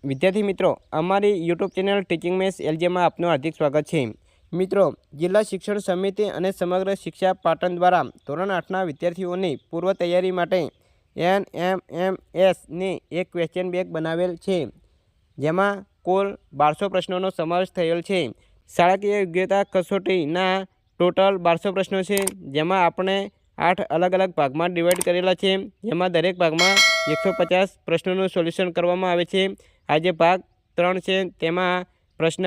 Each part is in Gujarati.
વિદ્યાર્થી મિત્રો, અમારી યુટ્યુબ ચેનલ ટીચિંગ મેથ્સ એલજીમાં આપનું હાર્દિક સ્વાગત છે। મિત્રો, જિલ્લા શિક્ષણ સમિતિ અને સમગ્ર શિક્ષા પાટણ દ્વારા ધોરણ 8ના વિદ્યાર્થીઓની પૂર્વ તૈયારી માટે NMMSની એક ક્વેશ્ચન બેંક બનાવેલ છે, જેમાં કુલ 1200 પ્રશ્નોનો સમાવેશ થયેલ છે। શાળાકીય યોગ્યતા કસોટીના ટોટલ 1200 પ્રશ્નો છે, જેમાં આપણે 8 અલગ અલગ ભાગમાં ડિવાઈડ કરેલા છે, જેમાં દરેક ભાગમાં 150 પ્રશ્નોનું સોલ્યુશન કરવામાં આવે છે। આજે ભાગ 3 છે, તેમાં પ્રશ્ન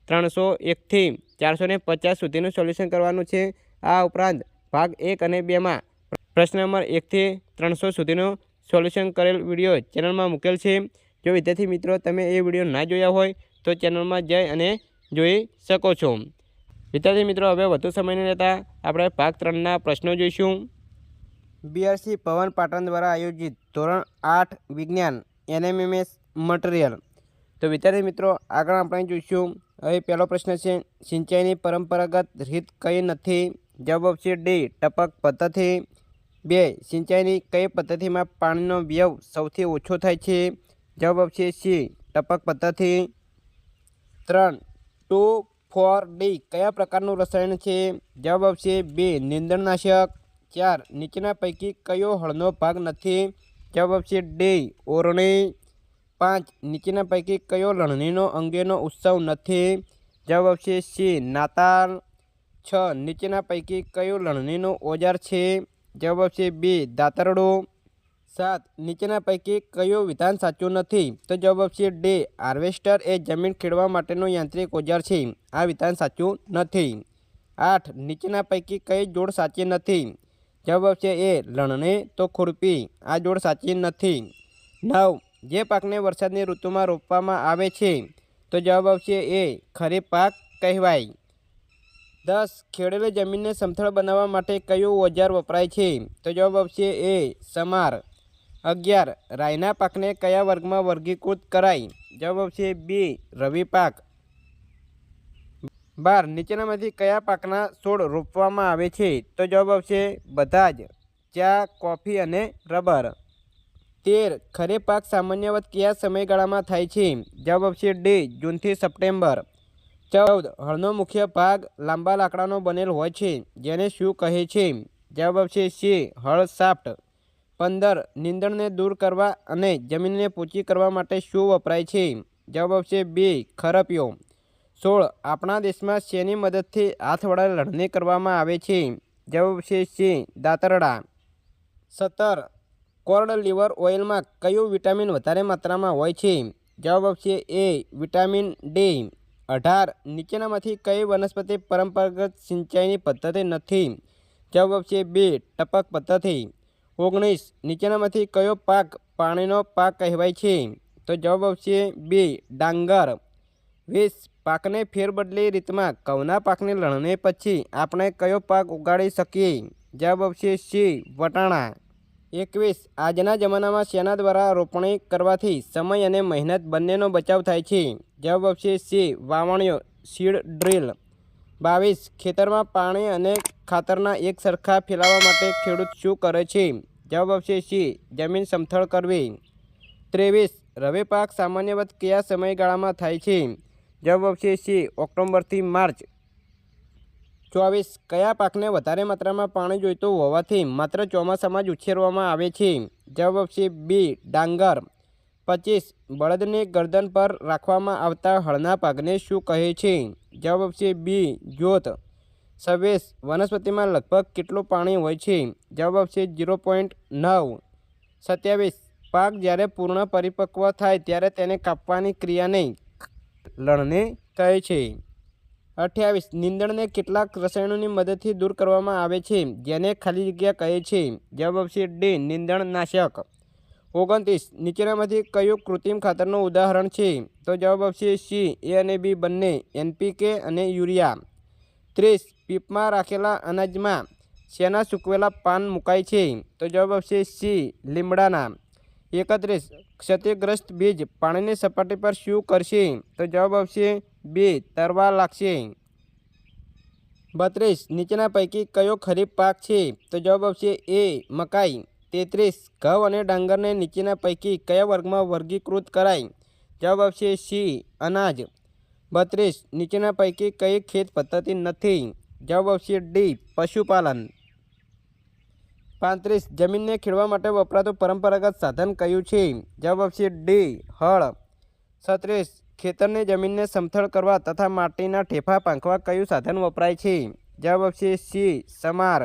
301 થી 450 સુધીનું સોલ્યુશન કરવાનું છે। આ ઉપરાંત ભાગ 1 અને 2માં પ્રશ્ન નંબર 1 થી 300 સુધીનું સોલ્યુશન કરેલ વિડીયો ચેનલમાં મૂકેલ છે। જો વિદ્યાર્થી મિત્રો તમે એ વિડીયો ના જોયા હોય તો ચેનલમાં જઈ અને જોઈ શકો છો। વિદ્યાર્થી મિત્રો, હવે વધુ સમય નહીં લેતા આપણે ભાગ 3ના પ્રશ્નો જોઈશું। બીઆરસી ભવન પાટણ દ્વારા આયોજિત ધોરણ 8 વિજ્ઞાન NMMS મટીરિયલ। તો વિદ્યાર્થી મિત્રો, આગળ આપણે જોઈશું। હવે પહેલો પ્રશ્ન છે, સિંચાઈની પરંપરાગત રીત કઈ નથી? જવાબ આવશે ડી, ટપક પદ્ધતિ। 2, સિંચાઈની કઈ પદ્ધતિમાં પાણીનો વ્યય સૌથી ઓછો થાય છે? જવાબ આવશે સી, ટપક પદ્ધતિ। 3, 2,4-D કયા પ્રકારનું રસાયણ છે? જવાબ આવશે બી, નીંદણનાશક। 4, નીચેના પૈકી કયો હળનો ભાગ નથી? જવાબ આવશે ડી, ઓરણી। 5, નીચેના પૈકી કયો લણણીનો અંગેનો ઉત્સવ નથી? જવાબ આવશે સી, નાતાલ। 6, નીચેના પૈકી કયું લણણીનું ઓજાર છે? જવાબ આવશે બી, દાતરડું। 7, નીચેના પૈકી કયું વિધાન સાચું નથી? તો જવાબ આવશે ડી, હાર્વેસ્ટર એ જમીન ખેડવા માટેનું યાંત્રિક ઓજાર છે। આ વિધાન સાચું નથી। 8, નીચેના પૈકી કઈ જોડ સાચી નથી? જવાબ આવશે એ, લણણી તો ખુરપી। આ જોડ સાચી નથી। 9, જે પાકને વરસાદની ઋતુમાં રોપવામાં આવે છે તો જવાબ આવશે એ, ખરીફ પાક કહેવાય। 10, ખેડેલી જમીનને સમથળ બનાવવા માટે કયું ઓજાર વપરાય છે? તો જવાબ આવશે એ, સમાર। 11, રાઈના પાકને કયા વર્ગમાં વર્ગીકૃત કરાય? જવાબ આવશે બી, રવિ પાક। 12, નીચેનામાંથી કયા પાકના છોડ રોપવામાં આવે છે? તો જવાબ આવશે બધા જ, ચા, કોફી અને રબર। 13, ખરીફ પાક સામાન્યવત કયા સમયગાળામાં થાય છે? જવાબ આવશે ડી, જૂનથી સપ્ટેમ્બર। 14, હળનો મુખ્ય ભાગ લાંબા લાકડાનો બનેલ હોય છે, જેને શું કહે છે? જવાબ આવશે સી, હળ શાફ્ટ। 15, નીંદણને દૂર કરવા અને જમીનને પોચી કરવા માટે શું વપરાય છે? જવાબ આવશે બી, ખરપિયો। 16, આપણા દેશમાં શેની મદદથી હાથ વડે લણણી કરવામાં આવે છે? જવાબ આવશે સી, દાતરડા। 17, કોર્ડ લીવર ઓઇલમાં કયું વિટામિન વધારે માત્રામાં હોય છે? જવાબ આવશે એ, વિટામિન ડી। 18, નીચેનામાંથી કઈ વનસ્પતિ પરંપરાગત સિંચાઈની પદ્ધતિ નથી? જવાબ આવશે બી, ટપક પદ્ધતિ। 19, નીચેનામાંથી કયો પાક પાણીનો પાક કહેવાય છે? તો જવાબ આવશે બી, ડાંગર। 20, પાકને ફેરબદલી રીતમાં ઘઉંના પાકની લણણી પછી આપણે કયો પાક ઉગાડી શકીએ? જવાબ આવશે સી, વટાણા। 21, આજના જમાનામાં શેના દ્વારા રોપણી કરવાથી સમય અને મહેનત બંનેનો બચાવ થાય છે? જવાબ આવશે સી, વાવણીઓ, સીડ ડ્રીલ। 22, ખેતરમાં પાણી અને ખાતરના એક સરખા ફેલાવા માટે ખેડૂત શું કરે છે? જવાબ આવશે સી, જમીન સમથળ કરવી। 23, રવિ પાક સામાન્યવત કયા સમયગાળામાં થાય છે? જવાબ આવશે સી, ઓક્ટોબરથી માર્ચ। 24, કયા પાકને વધારે માત્રામાં પાણી જોઈતું હોવાથી માત્ર ચોમાસામાં જ ઉછેરવામાં આવે છે? જવાબ આવશે બી, ડાંગર। 25, બળદની ગરદન પર રાખવામાં આવતા હળના ભાગને શું કહે છે? જવાબ આવશે બી, જોત। 26, વનસ્પતિમાં લગભગ કેટલું પાણી હોય છે? જવાબ આવશે 0.9। 27, પાક જ્યારે પૂર્ણ પરિપક્વ થાય ત્યારે તેને કાપવાની ક્રિયાને લણણી કહે છે। 28, નીંદણને કેટલાક રસાયણોની મદદથી દૂર કરવામાં આવે છે, જેને ખાલી જગ્યા કહે છે? જવાબ આવશે ડી, નીંદણનાશક। 29, નીચેનામાંથી કયું કૃત્રિમ ખાતરનું ઉદાહરણ છે? તો જવાબ આવશે સી, એ અને બી બંને, NPK અને યુરિયા। 30, પીપમાં રાખેલા અનાજમાં શેના સૂકવેલા પાન મુકાય છે? તો જવાબ આવશે સી, લીમડાના। 31, ક્ષતિગ્રસ્ત બીજ પાણીની સપાટી પર શું કરશે? તો જવાબ આવશે બી, તરવા લાગશે। 32, નીચેના પૈકી કયો ખરીફ પાક છે? તો જવાબ આવશે એ, મકાઈ। 33, ઘઉં અને ડાંગરને નીચેના પૈકી કયા વર્ગમાં વર્ગીકૃત કરાય? જવાબ આવશે સી અનાજ. 32 નીચેના પૈકી કઈ ખેત પદ્ધતિ નથી? જવાબ આવશે ડી પશુપાલન. 35 જમીનને ખેડવા માટે વપરાતું પરંપરાગત સાધન કયું છે? જવાબ આવશે ડી હળ. 36 ખેતરની જમીનને સમથળ કરવા તથા માટીના ઠેફા પાંખવા કયું સાધન વપરાય છે? જવાબ આવશે સી સમાર.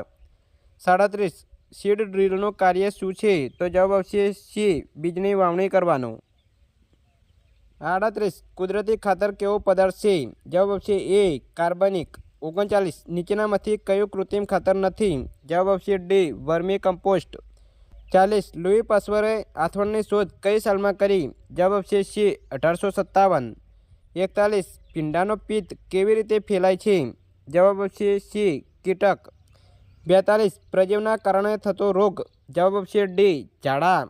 37 સીડ ડ્રીલનું કાર્ય શું છે? તો જવાબ આવશે સી બીજની વાવણી કરવાનું. 38 કુદરતી ખાતર કેવો પદાર્થ છે? જવાબ આવશે એ કાર્બનિક. 39 નીચેનામાંથી કયું કૃત્રિમ ખાતર નથી? જવાબ આવશે ડી વર્મી કમ્પોસ્ટ. 40 લુઈ પાસ્ચરે આથવણની શોધ કઈ સાલમાં કરી? જવાબ આવશે સી 1857. 41 ભીંડાનો પિત્ત કેવી રીતે ફેલાય છે? જવાબ આવશે સી કીટક. 42 પ્રજીવના કારણે થતો રોગ? જવાબ આવશે ડી ઝાડા.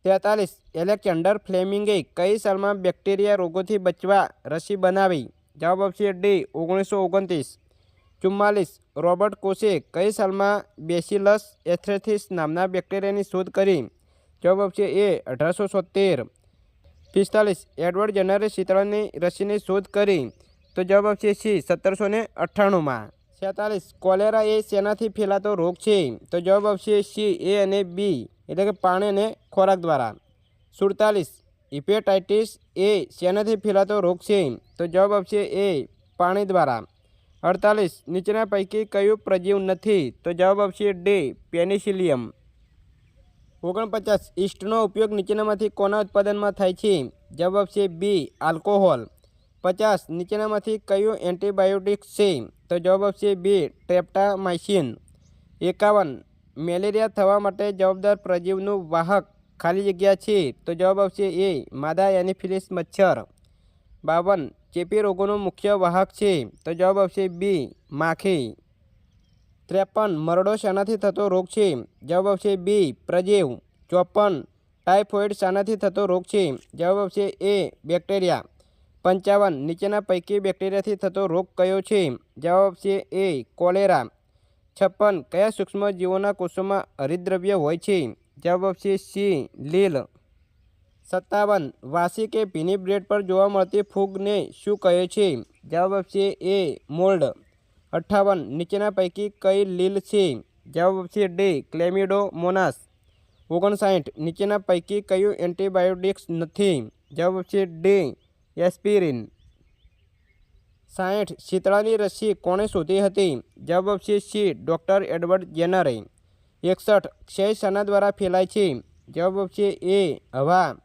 43 એલેક્ઝાન્ડર ફ્લેમિંગે કઈ સાલમાં બેક્ટેરિયા રોગોથી બચવા રસી બનાવી? જવાબ આવશે ડી 1929. 44 રોબર્ટ કોશે કઈ સાલમાં બેસિલસ એસ્થેરિસ નામના બેક્ટેરિયાની શોધ કરી? જવાબ આવશે એ 1873. 45 એડવર્ડ જેનરે શીતળાની રસીની શોધ કરી? તો જવાબ આવશે સી 1798માં. 46 કોલેરા એ શેનાથી ફેલાતો રોગ છે? તો જવાબ આવશે સી એ અને બી એટલે કે પાણી અને ખોરાક દ્વારા. 47 હિપેટાઇટિસ એ શેનાથી ફેલાતો રોગ છે? તો જવાબ આવશે એ પાણી દ્વારા. 48 નીચેના પૈકી કયું પ્રજીવ નથી? તો જવાબ આવશે ડી પેનિસિલિયમ. 49 ઈસ્ટનો ઉપયોગ નીચેનામાંથી કોના ઉત્પાદનમાં થાય છે? જવાબ આવશે બી આલ્કોહોલ. 50 નીચેનામાંથી કયું એન્ટીબાયોટિક છે? તો જવાબ આવશે બી ટ્રેપ્ટામાઇસિન. 51 મેલેરિયા થવા માટે જવાબદાર પ્રજીવનું વાહક ખાલી જગ્યા છે? તો જવાબ આવશે એ માદા એનોફિલિસ મચ્છર. 52 ચેપી રોગોનો મુખ્ય વાહક છે? તો જવાબ આવશે બી માખી. 53 મરડો શાનાથી થતો રોગ છે? જવાબ આવશે બી પ્રજીવ. 54 ટાઇફોઇડ શાનાથી થતો રોગ છે? જવાબ આવશે એ બેક્ટેરિયા. 55 નીચેના પૈકી બેક્ટેરિયાથી થતો રોગ કયો છે? જવાબ આવશે એ કોલેરા. 56 કયા સૂક્ષ્મ જીવોના કોષોમાં હરિતદ્રવ્ય હોય છે? જવાબ આવશે સી લીલ. 57 વાસી કે ભીની બ્રેડ પર જોવા મળતી ફૂગને શું કહે છે? જવાબ આવશે એ મોલ્ડ. 58 નીચેના પૈકી કઈ લીલ છે? જવાબ આવશે ડી ક્લેમિડોમોનાસ. 59 નીચેના પૈકી કયું એન્ટીબાયોટિક્સ નથી? જવાબ આવશે ડી એસ્પિરિન. 60 શીતળાની રસી કોણે શોધી હતી? જવાબ આવશે સી ડૉક્ટર એડવર્ડ જેનરે. 61 ક્ષય શાના દ્વારા ફેલાય છે? જવાબ આવશે એ હવા.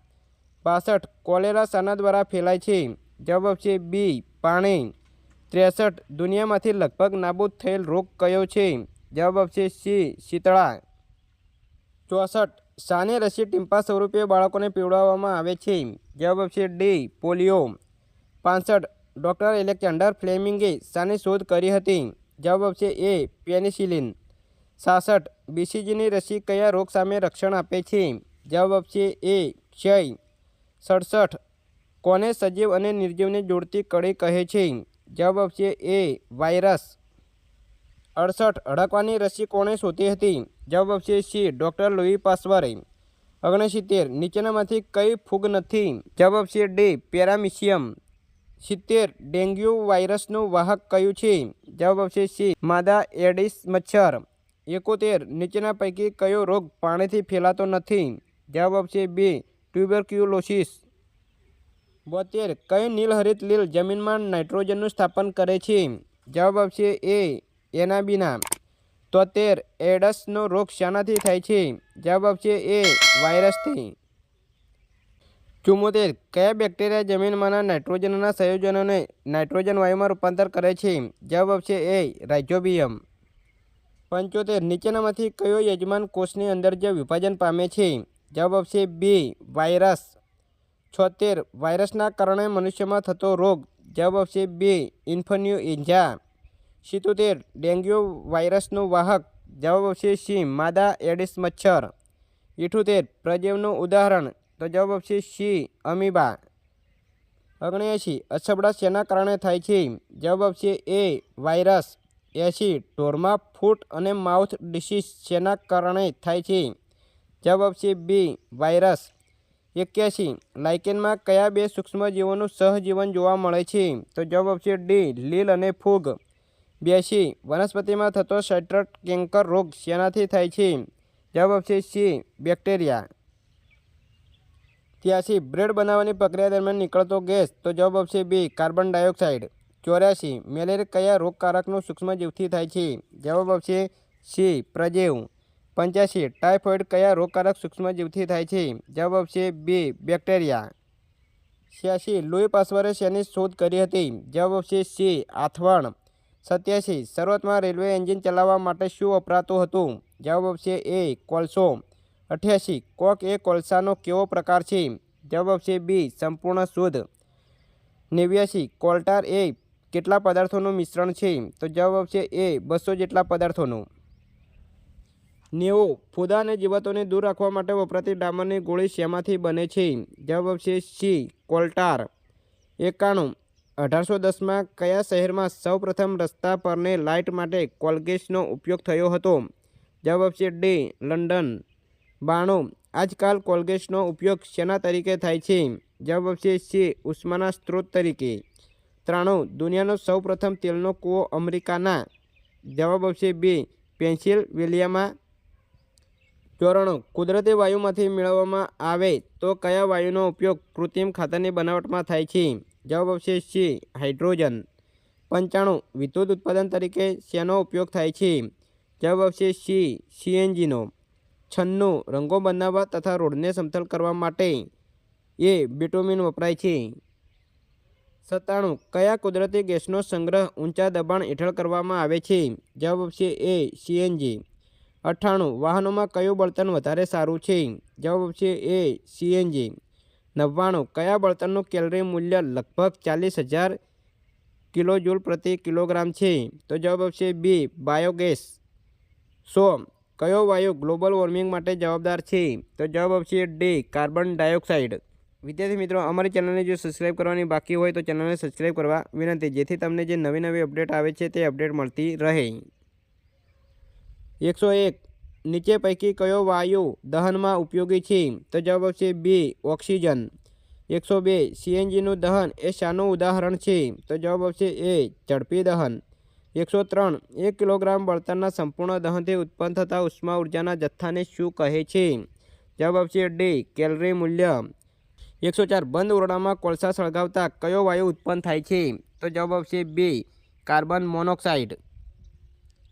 62 કોલેરા શાના દ્વારા ફેલાય છે? જવાબ આવશે બી પાણી. 63 દુનિયામાંથી લગભગ નાબૂદ થયેલ રોગ કયો છે? જવાબ આવશે સી શીતળા. 64 શાની રસી ટીમ્પા સ્વરૂપે બાળકોને પીવડાવવામાં આવે છે? જવાબ આવશે ડી પોલિયો. 65 ડૉક્ટર એલેક્ઝાન્ડર ફ્લેમિંગે શાની શોધ કરી હતી? જવાબ આવશે એ પેનિસિલિન. 66 બીસીજીની રસી કયા રોગ સામે રક્ષણ આપે છે? જવાબ આવશે એ ક્ષય. 67 કોને સજીવ અને નિર્જીવને જોડતી કડી કહે છે? જવાબ આવશે એ વાયરસ. 68 હડકવાની રસી કોણે શોધી હતી? જવાબ આવશે સી ડૉક્ટર લુઈ પાસ્ચરે. 69 નીચેનામાંથી કઈ ફૂગ નથી? જવાબ આવશે ડી પેરામિશિયમ. 70 ડેન્ગ્યુ વાયરસનું વાહક કયું છે? જવાબ આવશે સી માદા એડિસ મચ્છર. 71 નીચેના પૈકી કયો રોગ પાણીથી ફેલાતો નથી? જવાબ આવશે બી ટ્યુબરક્યુલોસિસ. 72 કઈ નીલહરિત લીલ જમીનમાં નાઇટ્રોજનનું સ્થાપન કરે છે? જવાબ આવશે એ એનાબીના. 73 એડસનો રોગ શાનાથી થાય છે? જવાબ આવશે એ વાયરસથી. 74 કયા બેક્ટેરિયા જમીનમાંના નાઇટ્રોજનના સંયોજનોને નાઇટ્રોજન વાયુમાં રૂપાંતર કરે છે? જવાબ આવશે એ રાઇઝોબિયમ. 75 નીચેનામાંથી કયો યજમાન કોષની અંદર જે વિભાજન પામે છે? જવાબ આવશે બી વાયરસ. 76 વાયરસના કારણે મનુષ્યમાં થતો રોગ? જવાબ આવશે બી ઇન્ફ્લુએન્ઝા. 77 ડેન્ગ્યુ વાયરસનું વાહક? જવાબ આવશે સી માદા એડિસ મચ્છર. 78 પ્રજીવનું ઉદાહરણ? તો જવાબ આવશે સી અમીબા. 79 અછબડા શેના કારણે થાય છે? જવાબ આવશે એ વાયરસ. 80 ઢોરમાં ફૂટ અને માઉથ ડિસીઝ શેના કારણે થાય છે? જવાબ આવશે બી વાયરસ. 81 લાઇકેનમાં કયા બે સૂક્ષ્મજીવોનું સહજીવન જોવા મળે છે? તો જવાબ આવશે ડી લીલ અને ફૂગ. 82 વનસ્પતિમાં થતો સાઇટ્રસ કેન્કર રોગ શેનાથી થાય છે? જવાબ આવશે સી બેક્ટેરિયા. 83 બ્રેડ બનાવવાની પ્રક્રિયા દરમિયાન નીકળતો ગેસ? તો જવાબ આવશે બી કાર્બન ડાયોક્સાઇડ. 84 મેલેરિયા કયા રોગકારકનું સૂક્ષ્મજીવથી થાય છે? જવાબ આવશે સી પ્રજેવ. 85 ટાઇફોઇડ કયા રોગકારક સૂક્ષ્મજીવથી થાય છે? જવાબ આવશે બી બેક્ટેરિયા. 86 લુઈ પાસ્ચરે શેની શોધ કરી હતી? જવાબ આવશે સી આથવણ. 87 શરૂઆતમાં રેલવે એન્જિન ચલાવવા માટે શું વપરાતું હતું? જવાબ આવશે એ કોલસો. 88 કોક એ કોલસાનો કેવો પ્રકાર છે? જવાબ આવશે બી સંપૂર્ણ શુદ્ધ. 89 કોલટાર એ કેટલા પદાર્થોનું મિશ્રણ છે? તો જવાબ આવશે એ 200 જેટલા પદાર્થોનું. 90 ફૂદા અને જીવાતોને દૂર રાખવા માટે વપરાતી ડામરની ગોળી શેમાંથી બને છે? જવાબ આવશે સી કોલટાર. 91 1810માં કયા શહેરમાં સૌપ્રથમ રસ્તા પરની લાઇટ માટે કોલગેસનો ઉપયોગ થયો હતો? જવાબ આવશે ડી લંડન. 92 આજકાલ કોલગેસનો ઉપયોગ શેના તરીકે થાય છે? જવાબ આવશે સી ઉષ્માના સ્ત્રોત તરીકે. 93 દુનિયાનો સૌપ્રથમ તેલનો કૂવો અમેરિકાના? જવાબ આવશે બી પેન્સિલવેનિયામાં. 94 કુદરતી વાયુમાંથી મેળવવામાં આવે તો કયા વાયુનો ઉપયોગ કૃત્રિમ ખાતરની બનાવટમાં થાય છે? જવાબ આવશે સી હાઇડ્રોજન. 95 વિદ્યુત ઉત્પાદન તરીકે શેનો ઉપયોગ થાય છે? જવાબ આવશે સી સીએનજીનો. 96 રંગો બનાવવા તથા રોડને સમતલ કરવા માટે એ બિટુમિન વપરાય છે. 97 કયા કુદરતી ગેસનો સંગ્રહ ઊંચા દબાણ હેઠળ કરવામાં આવે છે? જવાબ આવશે એ સીએનજી. 98 વાહનોમાં કયું બળતણ વધારે સારું છે? જવાબ આવશે એ સીએનજી. 99 કયા બળતણનું કેલરી મૂલ્ય લગભગ 40,000 કિલોજૂલ પ્રતિ કિલોગ્રામ છે? તો જવાબ આવશે બી બાયોગેસ. 100 કયો વાયુ ગ્લોબલ વોર્મિંગ માટે જવાબદાર છે? તો જવાબ આવશે ડી કાર્બન ડાયોક્સાઇડ. વિદ્યાર્થી મિત્રો અમારી ચેનલને જો સબસ્ક્રાઇબ કરવાની બાકી હોય તો ચેનલને સબસ્ક્રાઇબ કરવા વિનંતી, જેથી તમને જે નવી નવી અપડેટ આવે છે તે અપડેટ મળતી રહે. 101 નીચે પૈકી કયો વાયુ દહનમાં ઉપયોગી છે? તો જવાબ આવશે બી ઓક્સિજન. 102 સીએનજીનું દહન એ શાનું ઉદાહરણ છે? તો જવાબ આવશે એ ઝડપી દહન. 103 1 કિલોગ્રામ બળતણના સંપૂર્ણ દહનથી ઉત્પન્ન થતા ઉષ્મા ઉર્જાના જથ્થાને શું કહે છે? જવાબ આવશે ડી કેલરી મૂલ્ય. 104 બંધ ઓરડામાં કોલસા સળગાવતા કયો વાયુ ઉત્પન્ન થાય છે? તો જવાબ આવશે બી કાર્બન મોનોક્સાઇડ.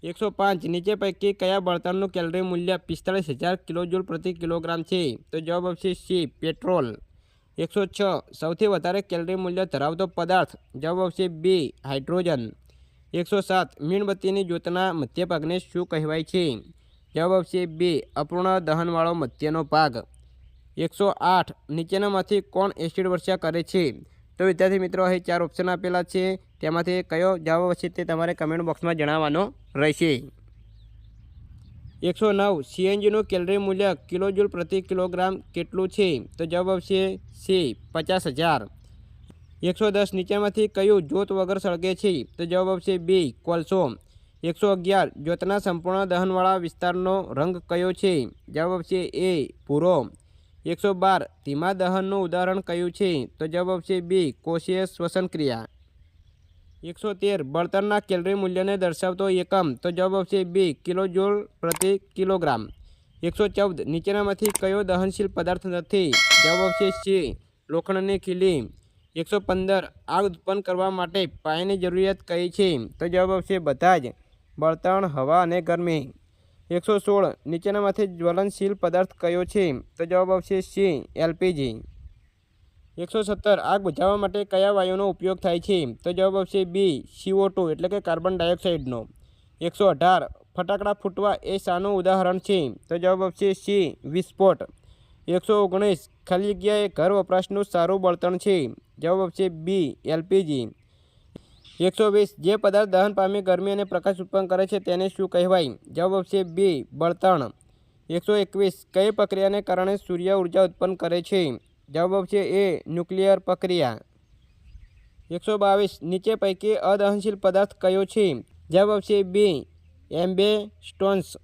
105 નીચે પૈકી કયા બળતણનું કેલરી મૂલ્ય 45,000 કિલોજૂલ પ્રતિ કિલોગ્રામ છે? તો જવાબ આવશે સી પેટ્રોલ. 106 સૌથી વધારે કેલરી મૂલ્ય ધરાવતો પદાર્થ? જવાબ આવશે બી હાઇડ્રોજન. 107 મીણબત્તીની જ્યોતના મધ્ય ભાગને શું કહેવાય છે? જવાબ આવશે બી અપૂર્ણ દહનવાળો મધ્યનો ભાગ. 108 નીચેનામાંથી કોણ એસિડ વર્ષા કરે છે? તો વિદ્યાર્થી મિત્રો અહીં 4 ઓપ્શન આપેલા છે, તેમાંથી કયો જવાબ આવશે તે તમારે કમેન્ટ બોક્સમાં જણાવવાનો રહેશે. 109 સીએનજીનું કેલરી મૂલ્ય કિલોજૂલ પ્રતિ કિલોગ્રામ કેટલું છે? તો જવાબ આવશે સી 50,000. 110 નીચેમાંથી કયું જ્યોત વગર સળગે છે? તો જવાબ આવશે બી કોલસો. 111 જ્યોતના સંપૂર્ણ દહનવાળા વિસ્તારનો રંગ કયો છે? જવાબ આવશે એ ભૂરો. 112 ધીમા દહનનું ઉદાહરણ કયું છે? તો જવાબ આવશે બી કોષીય શ્વસન ક્રિયા. 113 બળતણના કેલરી મૂલ્યને દર્શાવતો એકમ? તો જવાબ આવશે બી કિલોજૂલ પ્રતિ કિલોગ્રામ. 114 નીચેનામાંથી કયો દહનશીલ પદાર્થ નથી? જવાબ આવશે સી લોખંડની ખીલી. 115 આગ ઉત્પન્ન કરવા માટે પાણીની જરૂરિયાત કઈ છે? તો જવાબ આવશે બધા જ બળતણ, હવા અને ગરમી. 116 નીચેનામાંથી જ્વલનશીલ પદાર્થ કયો છે? તો જવાબ આવશે સી એલપીજી. 117 આગ બુઝાવવા માટે કયા વાયુનો ઉપયોગ થાય છે? તો જવાબ આવશે બી CO2 એટલે કે કાર્બન ડાયોક્સાઇડનો. 118 ફટાકડા ફૂટવા એ શાનું ઉદાહરણ છે? તો જવાબ આવશે સી વિસ્ફોટ. 119 ખાલી જગ્યાએ ઘર વપરાશનું સારું બળતણ છે? જવાબ આવશે બી એલપીજી. 120 જે પદાર્થ દહન પામી ગરમી અને પ્રકાશ ઉત્પન્ન કરે છે તેને શું કહેવાય? જવાબ આવશે બી બળતણ. 121 કઈ પ્રક્રિયાને કારણે સૂર્ય ઉર્જા ઉત્પન્ન કરે છે? જવાબ આવશે એ ન્યુક્લિયર પ્રક્રિયા. 122 નીચે પૈકી અદહનશીલ પદાર્થ કયો છે? જવાબ આવશે બી એમ્બેસ્ટોન્સ.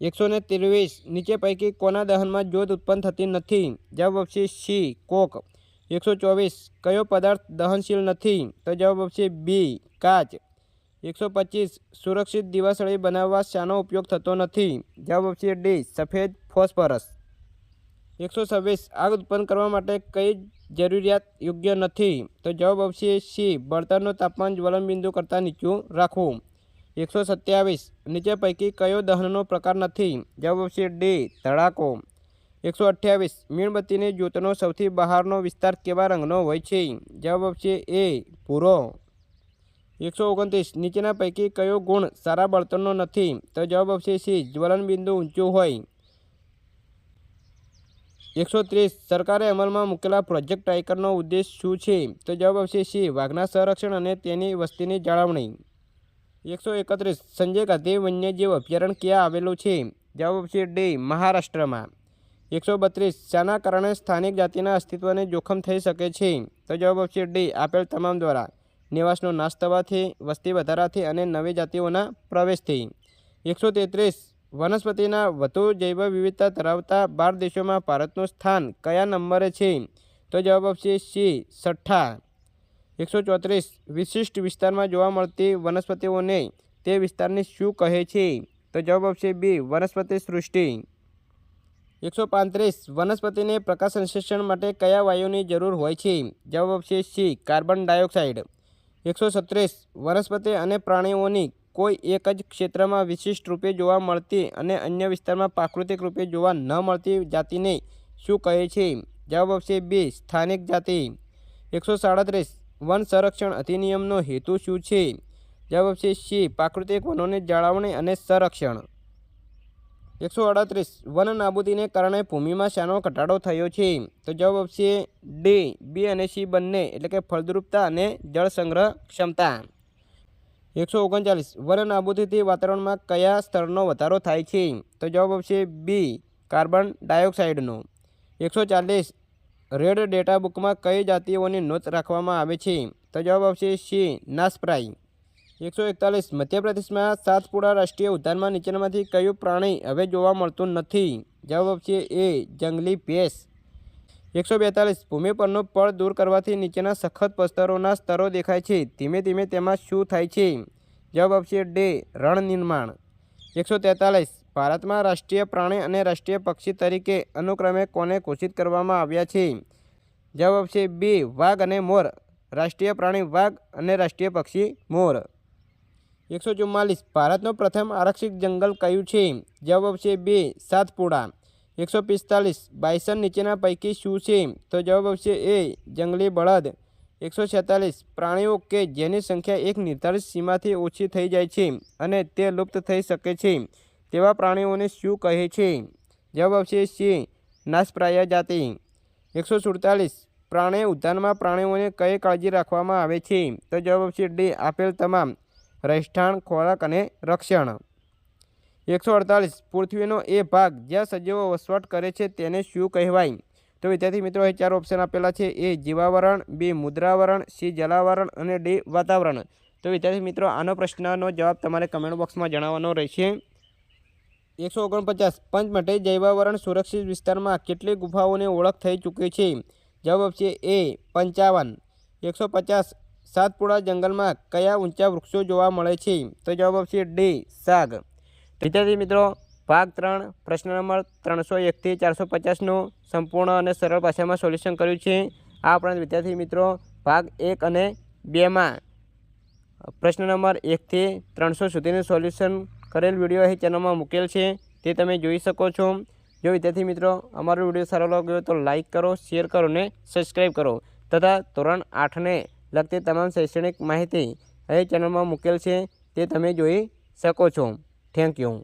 123 નીચે પૈકી કોના દહનમાં જ્યોત ઉત્પન્ન થતી નથી? જવાબ આપશે સી કોક. 124 કયો પદાર્થ દહનશીલ નથી? તો જવાબ આપશે બી કાચ. 125 સુરક્ષિત દિવાસળી બનાવવા શાનો ઉપયોગ થતો નથી? જવાબ આપશે ડી સફેદ ફોસ્ફરસ. 126 આગ ઉત્પન્ન કરવા માટે કઈ જરૂરિયાત યોગ્ય નથી? તો જવાબ આપશે સી બળતણનું તાપમાન જ્વલનબિંદુ કરતાં નીચું રાખવું. 127 નીચે પૈકી કયો દહનનો પ્રકાર નથી? જવાબ આપશે ડી ધડાકો. 128 મીણબત્તીની જ્યોતનો સૌથી બહારનો વિસ્તાર કેવા રંગનો હોય છે? જવાબ આપશે એ ભૂરો. 129 નીચેના પૈકી કયો ગુણ સારા બળતણનો નથી? તો જવાબ આપશે સી જ્વલનબિંદુ ઊંચું હોય. 130 સરકારે અમલમાં મૂકેલા પ્રોજેક્ટ ટાઇગરનો ઉદ્દેશ શું છે? તો જવાબ આપશે સી વાઘના સંરક્ષણ અને તેની વસ્તીની જાળવણી. 131 સંજય ગાંધી વન્યજીવ અભયારણ્ય ક્યાં આવેલું છે? જવાબ આપશે ડી મહારાષ્ટ્રમાં. 132 શાના કારણે સ્થાનિક જાતિના અસ્તિત્વને જોખમ થઈ શકે છે? તો જવાબ આપશે ડી આપેલ તમામ દ્વારા: નિવાસનો નાશ થવાથી, વસ્તી વધારાથી અને નવી જાતિઓના પ્રવેશથી. 133 વનસ્પતિના વધુ જૈવ વિવિધતા ધરાવતા 12 દેશોમાં ભારતનું સ્થાન કયા નંબરે છે? તો જવાબ આપશે સી 6. 134 વિશિષ્ટ વિસ્તારમાં જોવા મળતી વનસ્પતિઓને તે વિસ્તારની શું કહે છે? તો જવાબ આપશે બી વનસ્પતિ સૃષ્ટિ. 135 વનસ્પતિને પ્રકાશ સંશ્લેષણ માટે કયા વાયુની જરૂર હોય છે? જવાબ આપશે સી કાર્બન ડાયોક્સાઇડ. 136 વનસ્પતિ અને પ્રાણીઓની કોઈ એક જ ક્ષેત્રમાં વિશિષ્ટ રૂપે જોવા મળતી અને અન્ય વિસ્તારમાં પ્રાકૃતિક રૂપે જોવા ન મળતી જાતિને શું કહે છે? જવાબ આપશે બી સ્થાનિક જાતિ. 137 વન સંરક્ષણ અધિનિયમનો હેતુ શું છે? જવાબ આપશે સી પ્રાકૃતિક વનોની જાળવણી અને સંરક્ષણ. 138 વન નાબૂદીને કારણે ભૂમિમાં શાનો ઘટાડો થયો છે? તો જવાબ આપશે ડી બી અને સી બંને, એટલે કે ફળદ્રુપતા અને જળ સંગ્રહ ક્ષમતા. 139 વન નાબૂદીથી વાતાવરણમાં કયા સ્તરનો વધારો થાય છે? તો જવાબ આપશે બી કાર્બન ડાયોક્સાઇડનો. 140 રેડ ડેટા બુકમાં કઈ જાતિઓની નોંધ રાખવામાં આવે છે? તો જવાબ આપશે સી નાશપ્રાય. 141 મધ્યપ્રદેશમાં સાતપુડા રાષ્ટ્રીય ઉદ્યાનમાં નીચેનામાંથી કયું પ્રાણી હવે જોવા મળતું નથી? જવાબ આપશે એ જંગલી ભેંસ. 142 ભૂમિ પરનું પડ દૂર કરવાથી નીચેના સખત પથ્થરોના સ્તરો દેખાય છે. ધીમે ધીમે તેમાં શું થાય છે? જવાબ આપશે ડી રણ નિર્માણ. 143 ભારતમાં રાષ્ટ્રીય પ્રાણી અને રાષ્ટ્રીય પક્ષી તરીકે અનુક્રમે કોને ઘોષિત કરવામાં આવ્યા છે? જવાબ આપશે બી વાઘ અને મોર. રાષ્ટ્રીય પ્રાણી વાઘ અને રાષ્ટ્રીય પક્ષી મોર. 144 ભારતનું પ્રથમ આરક્ષિત જંગલ કયું છે? જવાબ આપશે બી સાતપુડા. 145 બાયસન નીચેના પૈકી શું છે? તો જવાબ આપશે એ જંગલી બળદ. 146 પ્રાણીઓ કે જેની સંખ્યા એક નિર્ધારિત સીમાથી ઓછી થઈ જાય છે અને તે લુપ્ત થઈ શકે છે તેવા પ્રાણીઓને શું કહે છે? જવાબ આપશે સી નાશપ્રાય જાતિ. 147 પ્રાણી ઉદ્યાનમાં પ્રાણીઓને કઈ કાળજી રાખવામાં આવે છે? તો જવાબ આપશે ડી આપેલ તમામ: રહેઠાણ, ખોરાક અને રક્ષણ. 148 પૃથ્વીનો એ ભાગ જ્યાં સજીવો વસવાટ કરે છે તેને શું કહેવાય? તો વિદ્યાર્થી મિત્રો અહીં 4 ઓપ્શન આપેલા છે: એ જીવાવરણ, બી મુદ્રાવરણ, સી જલાવરણ અને ડી વાતાવરણ. તો વિદ્યાર્થી મિત્રો આનો પ્રશ્નનો જવાબ તમારે કમેન્ટ બોક્સમાં જણાવવાનો રહેશે. 149 પંચમઢી જૈવાવરણ સુરક્ષિત વિસ્તારમાં કેટલી ગુફાઓની ઓળખ થઈ ચૂકી છે? જવાબ આપશે એ 55. 150 સાતપુડા જંગલમાં કયા ઊંચા વૃક્ષો જોવા મળે છે? તો જવાબ આપશે ડી સાગ. વિદ્યાર્થી મિત્રો ભાગ 3 પ્રશ્ન નંબર 301 થી 450નું સંપૂર્ણ અને સરળ ભાષામાં સોલ્યુશન કર્યું છે. આ ઉપરાંત વિદ્યાર્થી મિત્રો ભાગ 1 અને 2માં પ્રશ્ન નંબર 1 થી 300 સુધીનું સોલ્યુશન કરેલ વિડીયો અહીં ચેનલમાં મૂકેલ છે, તે તમે જોઈ શકો છો. જો વિદ્યાર્થી મિત્રો અમારો વિડીયો સારો લાગ્યો તો લાઇક કરો, શેર કરો અને સબસ્ક્રાઈબ કરો તથા ધોરણ 8ને લગતી તમામ શૈક્ષણિક માહિતી અહીં ચેનલમાં મૂકેલ છે, તે તમે જોઈ શકો છો. Thank you.